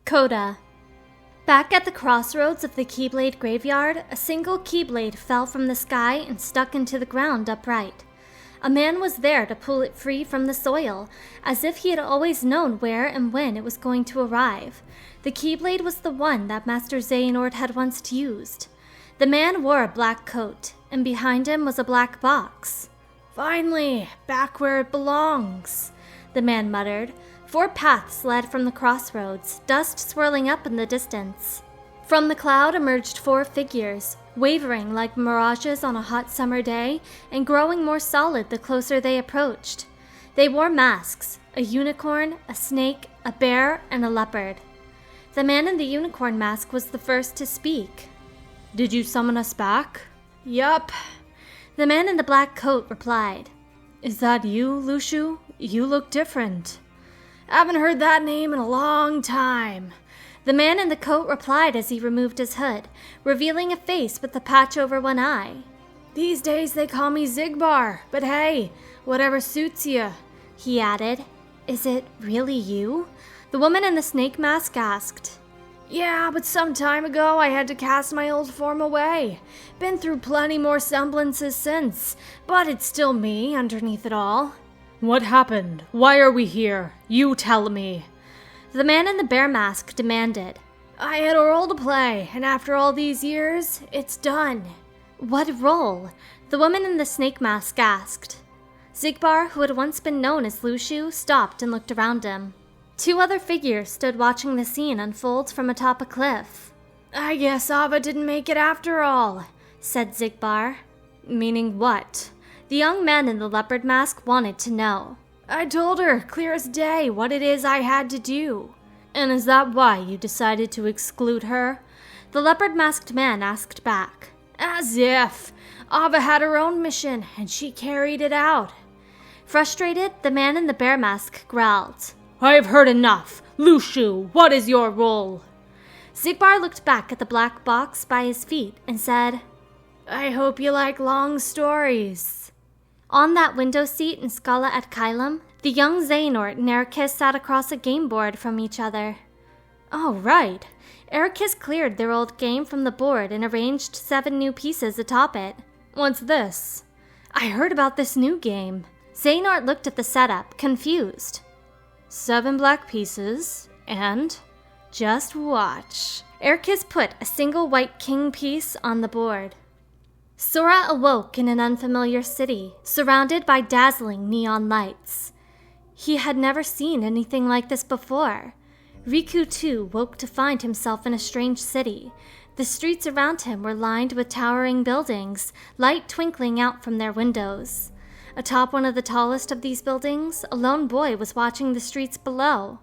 Coda. Back at the crossroads of the Keyblade graveyard, a single Keyblade fell from the sky and stuck into the ground upright. A man was there to pull it free from the soil, as if he had always known where and when it was going to arrive. The Keyblade was the one that Master Xehanort had once used. The man wore a black coat, and behind him was a black box. "Finally, back where it belongs," the man muttered. 4 paths led from the crossroads, dust swirling up in the distance. From the cloud emerged 4 figures, wavering like mirages on a hot summer day and growing more solid the closer they approached. They wore masks, a unicorn, a snake, a bear, and a leopard. The man in the unicorn mask was the first to speak. "Did you summon us back?" "Yup." The man in the black coat replied. "Is that you, Lushu? You look different." "Haven't heard that name in a long time," the man in the coat replied as he removed his hood, revealing a face with a patch over one eye. "These days they call me Xigbar, but hey, whatever suits you," he added. "Is it really you?" the woman in the snake mask asked. "Yeah, but some time ago I had to cast my old form away. Been through plenty more semblances since, but it's still me underneath it all." "What happened? Why are we here? You tell me," the man in the bear mask demanded. "I had a role to play, and after all these years, it's done." "What role?" the woman in the snake mask asked. Xigbar, who had once been known as Lushu, stopped and looked around him. 2 other figures stood watching the scene unfold from atop a cliff. "I guess Ava didn't make it after all," said Xigbar. "Meaning what?" The young man in the leopard mask wanted to know. "I told her, clear as day, what it is I had to do." "And is that why you decided to exclude her?" the leopard-masked man asked back. "As if! Ava had her own mission, and she carried it out." Frustrated, the man in the bear mask growled. "I have heard enough! Lushu, what is your role?" Xigbar looked back at the black box by his feet and said, "I hope you like long stories." On that window seat in Scala at Kylum, the young Xehanort and Ericus sat across a game board from each other. Oh, right. Ericus cleared their old game from the board and arranged 7 new pieces atop it. "What's this?" "I heard about this new game." Xehanort looked at the setup, confused. 7 black pieces, and just watch. Ericus put a single white king piece on the board. Sora awoke in an unfamiliar city, surrounded by dazzling neon lights. He had never seen anything like this before. Riku, too, woke to find himself in a strange city. The streets around him were lined with towering buildings, light twinkling out from their windows. Atop one of the tallest of these buildings, a lone boy was watching the streets below.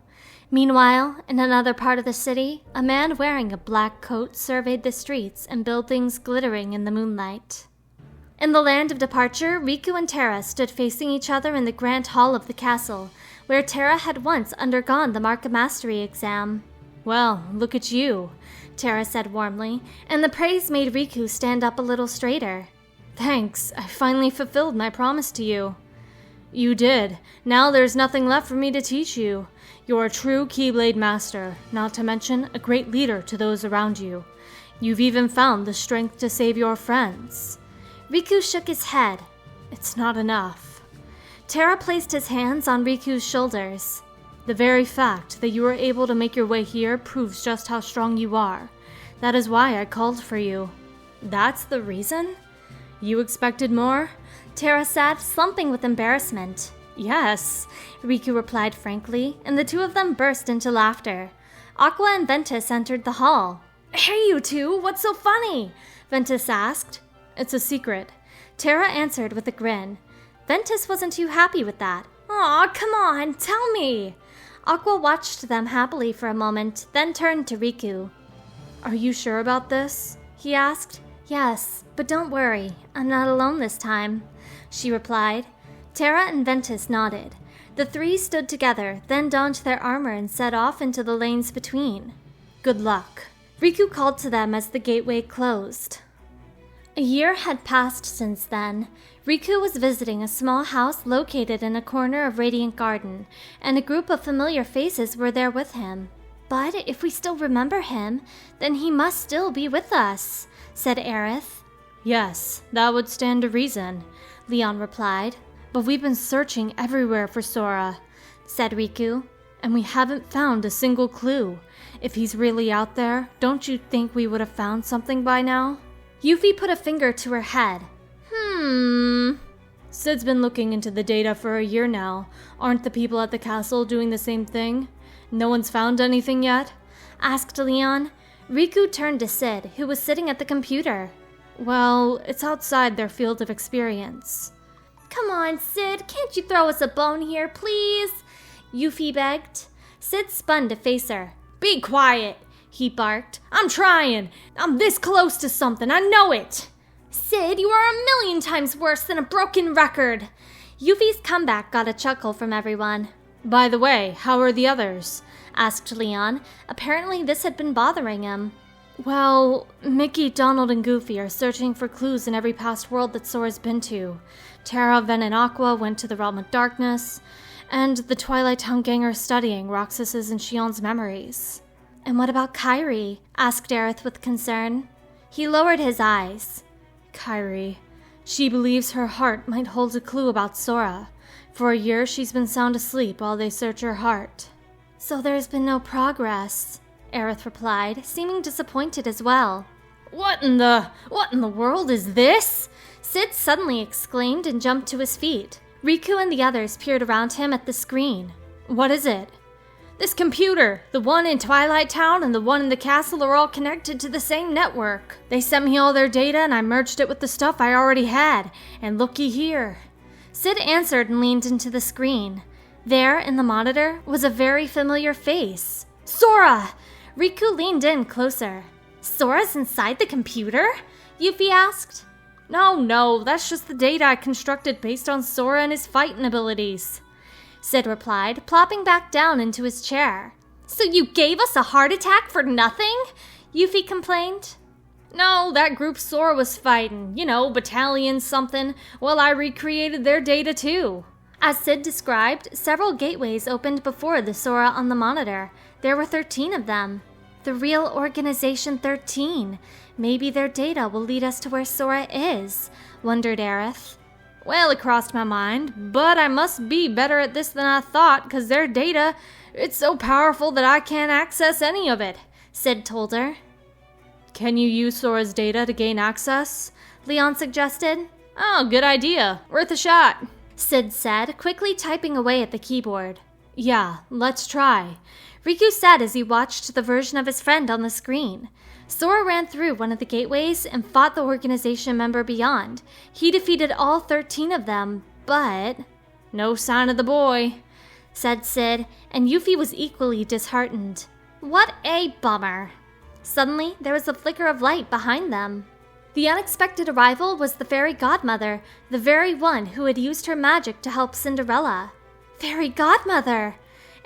Meanwhile, in another part of the city, a man wearing a black coat surveyed the streets and buildings glittering in the moonlight. In the land of departure, Riku and Terra stood facing each other in the grand hall of the castle, where Terra had once undergone the Mark of Mastery exam. "Well, look at you," Terra said warmly, and the praise made Riku stand up a little straighter. "Thanks, I finally fulfilled my promise to you." "You did. Now there's nothing left for me to teach you. You're a true Keyblade master, not to mention a great leader to those around you. You've even found the strength to save your friends." Riku shook his head. "It's not enough." Terra placed his hands on Riku's shoulders. "The very fact that you were able to make your way here proves just how strong you are. That is why I called for you." "That's the reason?" "You expected more?" Terra said, slumping with embarrassment. "Yes," Riku replied frankly, and the 2 of them burst into laughter. Aqua and Ventus entered the hall. "Hey, you 2, what's so funny?" Ventus asked. "It's a secret," Terra answered with a grin. Ventus wasn't too happy with that. "Aw, come on, tell me!" Aqua watched them happily for a moment, then turned to Riku. "Are you sure about this?" he asked. "Yes, but don't worry, I'm not alone this time," she replied. Terra and Ventus nodded. The 3 stood together, then donned their armor and set off into the lanes between. "Good luck," Riku called to them as the gateway closed. A year had passed since then. Riku was visiting a small house located in a corner of Radiant Garden, and a group of familiar faces were there with him. But if we still remember him, then he must still be with us, said Aerith. Yes, that would stand to reason, Leon replied. But we've been searching everywhere for Sora, said Riku, and we haven't found a single clue. If he's really out there, don't you think we would have found something by now? Yuffie put a finger to her head. Sid's been looking into the data for a year now. Aren't the people at the castle doing the same thing? No one's found anything yet? Asked Leon. Riku turned to Sid, who was sitting at the computer. Well, it's outside their field of experience. Come on, Sid, can't you throw us a bone here, please? Yuffie begged. Sid spun to face her. Be quiet, he barked. I'm trying. I'm this close to something, I know it. Sid, you are 1,000,000 times worse than a broken record. Yuffie's comeback got a chuckle from everyone. By the way, how are the others? Asked Leon. Apparently this had been bothering him. Well, Mickey, Donald, and Goofy are searching for clues in every past world that Sora's been to. Terra, Ven, and Aqua went to the Realm of Darkness, and the Twilight Town gang are studying Roxas's and Shion's memories. And what about Kairi? Asked Aerith with concern. He lowered his eyes. Kairi. She believes her heart might hold a clue about Sora. For a year, she's been sound asleep while they search her heart. So there's been no progress, Aerith replied, seeming disappointed as well. What in the world is this? Sid suddenly exclaimed and jumped to his feet. Riku and the others peered around him at the screen. What is it? This computer, the one in Twilight Town and the one in the castle are all connected to the same network. They sent me all their data and I merged it with the stuff I already had. And looky here. Sid answered and leaned into the screen. There, in the monitor, was a very familiar face. Sora! Riku leaned in closer. Sora's inside the computer? Yuffie asked. No, that's just the data I constructed based on Sora and his fighting abilities. Sid replied, plopping back down into his chair. So you gave us a heart attack for nothing? Yuffie complained. No, that group Sora was fighting, battalion something. Well, I recreated their data too. As Sid described, several gateways opened before the Sora on the monitor. There were 13 of them. The real Organization 13. Maybe their data will lead us to where Sora is, wondered Aerith. Well, it crossed my mind, but I must be better at this than I thought, because their data, it's so powerful that I can't access any of it, Sid told her. Can you use Sora's data to gain access? Leon suggested. Oh, good idea. Worth a shot, Sid said, quickly typing away at the keyboard. Yeah, let's try, Riku said as he watched the version of his friend on the screen. Sora ran through one of the gateways and fought the organization member beyond. He defeated all 13 of them, but... No sign of the boy, said Sid, and Yuffie was equally disheartened. What a bummer. Suddenly, there was a flicker of light behind them. The unexpected arrival was the fairy godmother, the very one who had used her magic to help Cinderella. Fairy godmother!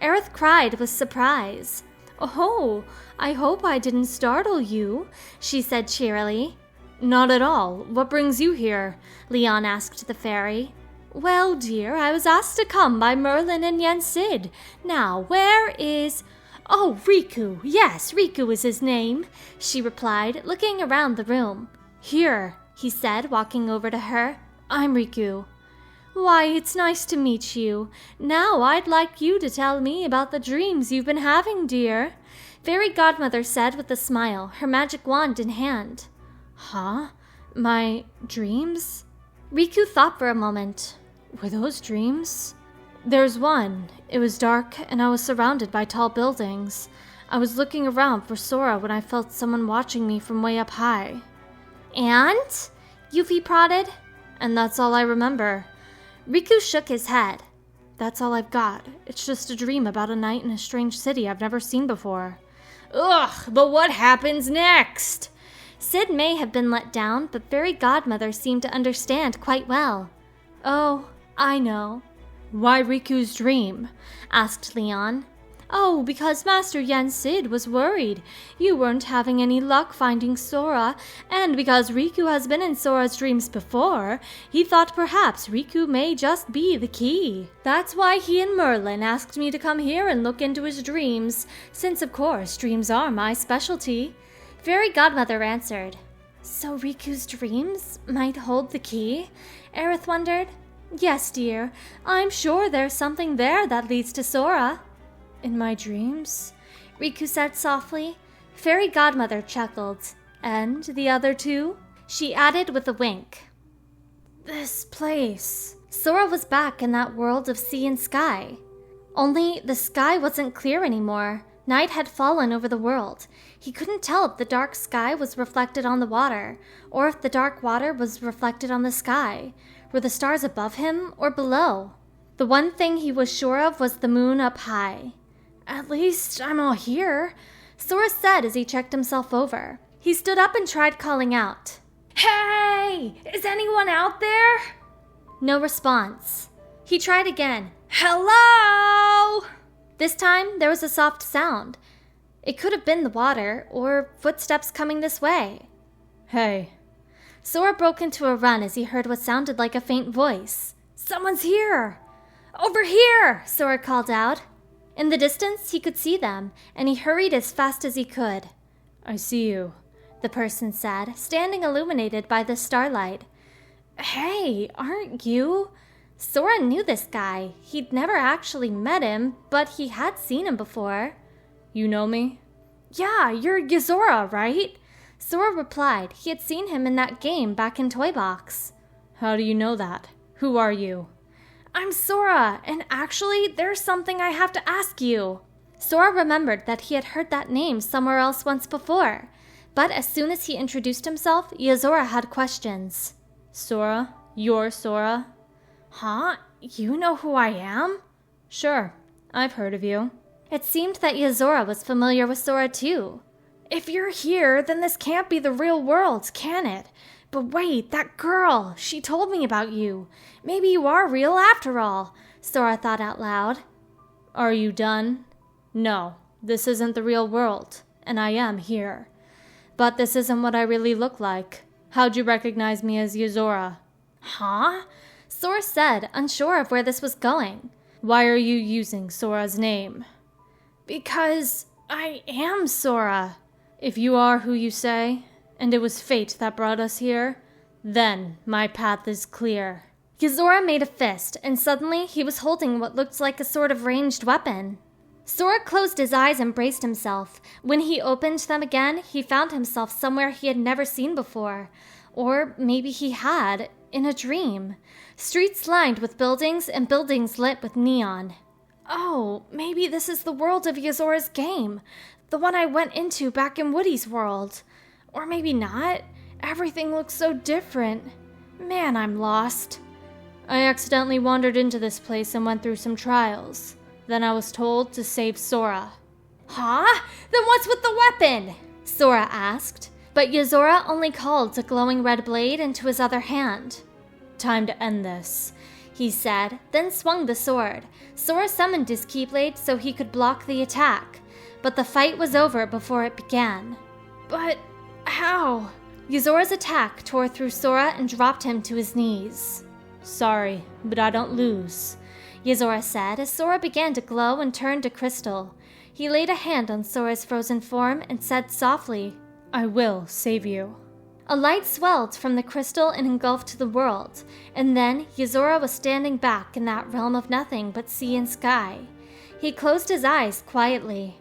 Aerith cried with surprise. Oh, I hope I didn't startle you, she said cheerily. Not at all. What brings you here? Leon asked the fairy. Well, dear, I was asked to come by Merlin and Yensid. Now, where is... Oh, Riku. Yes, Riku is his name, she replied, looking around the room. Here, he said, walking over to her. I'm Riku. Why, it's nice to meet you. Now I'd like you to tell me about the dreams you've been having, dear, Fairy Godmother said with a smile, her magic wand in hand. Huh? My dreams? Riku thought for a moment. Were those dreams? There's one. It was dark and I was surrounded by tall buildings. I was looking around for Sora when I felt someone watching me from way up high. And? Yuffie prodded. And that's all I remember. Riku shook his head. That's all I've got. It's just a dream about a night in a strange city I've never seen before. Ugh, but what happens next? Sid may have been let down, but Fairy Godmother seemed to understand quite well. Oh, I know. Why Riku's dream? Asked Leon. Oh, because Master Yen Sid was worried you weren't having any luck finding Sora, and because Riku has been in Sora's dreams before, he thought perhaps Riku may just be the key. That's why he and Merlin asked me to come here and look into his dreams, since of course dreams are my specialty. Fairy Godmother answered. So Riku's dreams might hold the key? Aerith wondered. Yes, dear. I'm sure there's something there that leads to Sora. In my dreams? Riku said softly. Fairy Godmother chuckled. And the other two? She added with a wink. This place. Sora was back in that world of sea and sky. Only the sky wasn't clear anymore. Night had fallen over the world. He couldn't tell if the dark sky was reflected on the water, or if the dark water was reflected on the sky. Were the stars above him or below? The one thing he was sure of was the moon up high. At least I'm all here, Sora said as he checked himself over. He stood up and tried calling out. Hey! Is anyone out there? No response. He tried again. Hello! This time there was a soft sound. It could have been the water or footsteps coming this way. Hey. Sora broke into a run as he heard what sounded like a faint voice. Someone's here! Over here! Sora called out. In the distance, he could see them, and he hurried as fast as he could. I see you, the person said, standing illuminated by the starlight. Hey, aren't you? Sora knew this guy. He'd never actually met him, but he had seen him before. You know me? Yeah, you're Yozora, right? Sora replied. He had seen him in that game back in Toy Box. How do you know that? Who are you? I'm Sora, and actually, there's something I have to ask you. Sora remembered that he had heard that name somewhere else once before, but as soon as he introduced himself, Yozora had questions. Sora? You're Sora? Huh? You know who I am? Sure, I've heard of you. It seemed that Yozora was familiar with Sora too. If you're here, then this can't be the real world, can it? But wait, that girl, she told me about you. Maybe you are real after all, Sora thought out loud. Are you done? No, this isn't the real world, and I am here. But this isn't what I really look like. How'd you recognize me as Yozora? Huh? Sora said, unsure of where this was going. Why are you using Sora's name? Because I am Sora. If you are who you say, and it was fate that brought us here, then my path is clear. Yozora made a fist, and suddenly he was holding what looked like a sort of ranged weapon. Sora closed his eyes and braced himself. When he opened them again, he found himself somewhere he had never seen before. Or maybe he had, in a dream. Streets lined with buildings and buildings lit with neon. Oh, maybe this is the world of Yozora's game. The one I went into back in Woody's world. Or maybe not. Everything looks so different. Man, I'm lost. I accidentally wandered into this place and went through some trials. Then I was told to save Sora. Huh? Then what's with the weapon? Sora asked, but Yozora only called a glowing red blade into his other hand. Time to end this, he said, then swung the sword. Sora summoned his Keyblade so he could block the attack, but the fight was over before it began. But how? Yozora's attack tore through Sora and dropped him to his knees. Sorry, but I don't lose, Yozora said as Sora began to glow and turn to crystal. He laid a hand on Sora's frozen form and said softly, I will save you. A light swelled from the crystal and engulfed the world, and then Yozora was standing back in that realm of nothing but sea and sky. He closed his eyes quietly.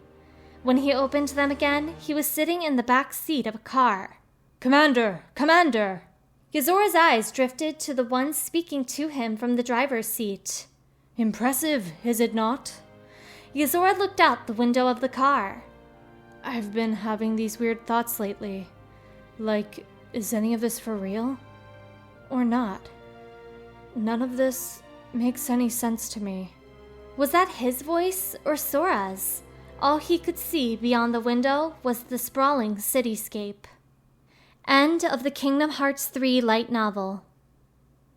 When he opened them again, he was sitting in the back seat of a car. Commander! Commander! Yozora's eyes drifted to the one speaking to him from the driver's seat. Impressive, is it not? Yozora looked out the window of the car. I've been having these weird thoughts lately. Like, is any of this for real? Or not? None of this makes any sense to me. Was that his voice or Sora's? All he could see beyond the window was the sprawling cityscape. End of the Kingdom Hearts 3 light novel.